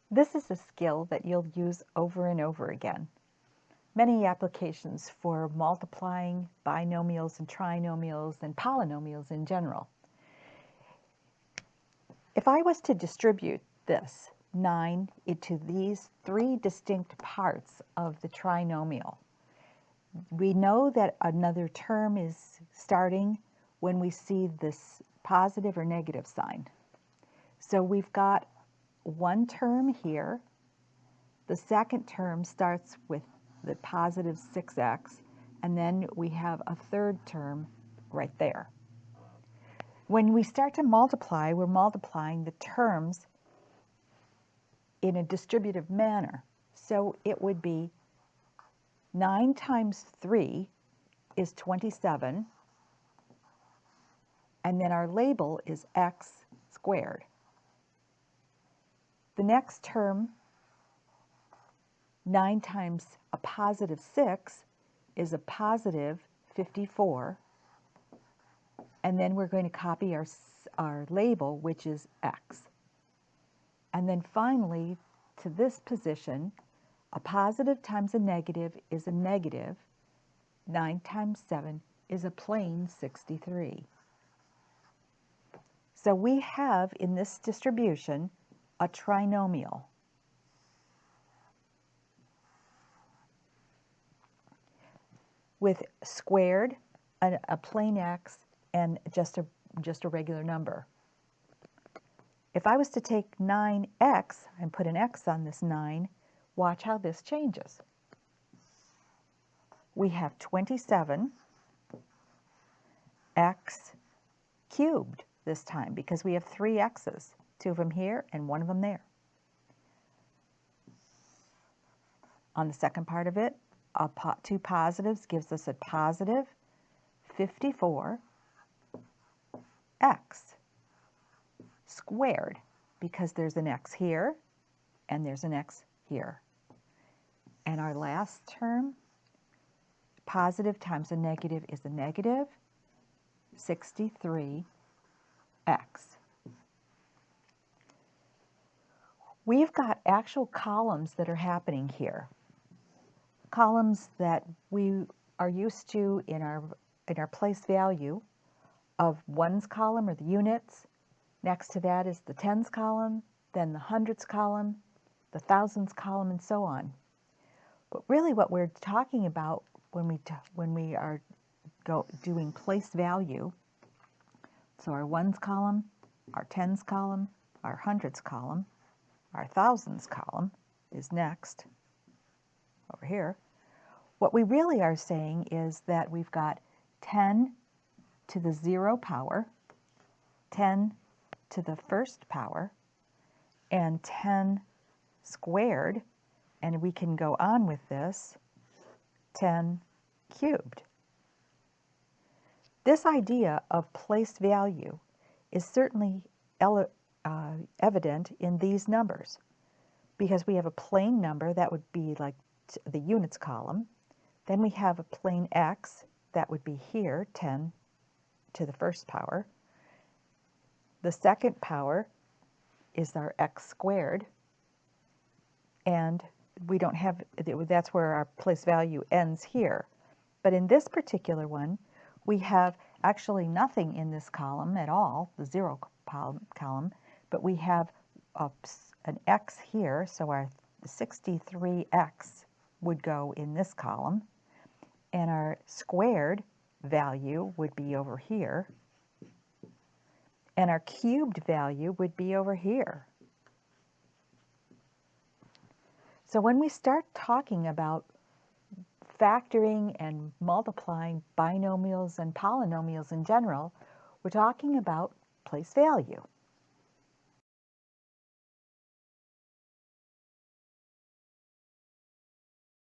This is a skill that you'll use over and over again. Many applications for multiplying binomials and trinomials and polynomials in general. If I was to distribute this 9 into these three distinct parts of the trinomial, we know that another term is starting when we see this positive or negative sign. So we've got one term here. The second term starts with the positive 6x, and then we have a third term right there. When we start to multiply, we're multiplying the terms in a distributive manner. So it would be 9 times 3 is 27, and then our label is x squared. The next term, 9 times a positive 6, is a positive 54, and then we're going to copy our label, which is x. And then finally, to this position, a positive times a negative is a negative. 9 times 7 is a plain 63. So we have in this distribution a trinomial. With squared, a plain x, and just a regular number. If I was to take 9x and put an x on this 9, watch how this changes. We have 27 x cubed this time because we have 3 x's, 2 of them here and 1 of them there. On the second part of it, 2 positives gives us a positive 54x squared because there's an x here and there's an x here. And our last term, positive times a negative is a negative 63x. We've got actual columns that are happening here. Columns that we are used to in our place value of ones column or the units. Next to that is the tens column, then the hundreds column, the thousands column, and so on. But really what we're talking about when we are doing place value, so our ones column, our tens column, our hundreds column, our thousands column is next over here. What we really are saying is that we've got 10 to the 0 power, 10 to the first power, and 10 squared, and we can go on with this, 10 cubed. This idea of place value is certainly evident in these numbers because we have a plain number that would be like the units column. Then we have a plain x that would be here, 10 to the first power. The second power is our x squared, and we don't have, that's where our place value ends here. But in this particular one, we have actually nothing in this column at all, the 0 column, but we have an x here, so our 63x would go in this column, and our squared value would be over here, and our cubed value would be over here. So when we start talking about factoring and multiplying binomials and polynomials in general, we're talking about place value.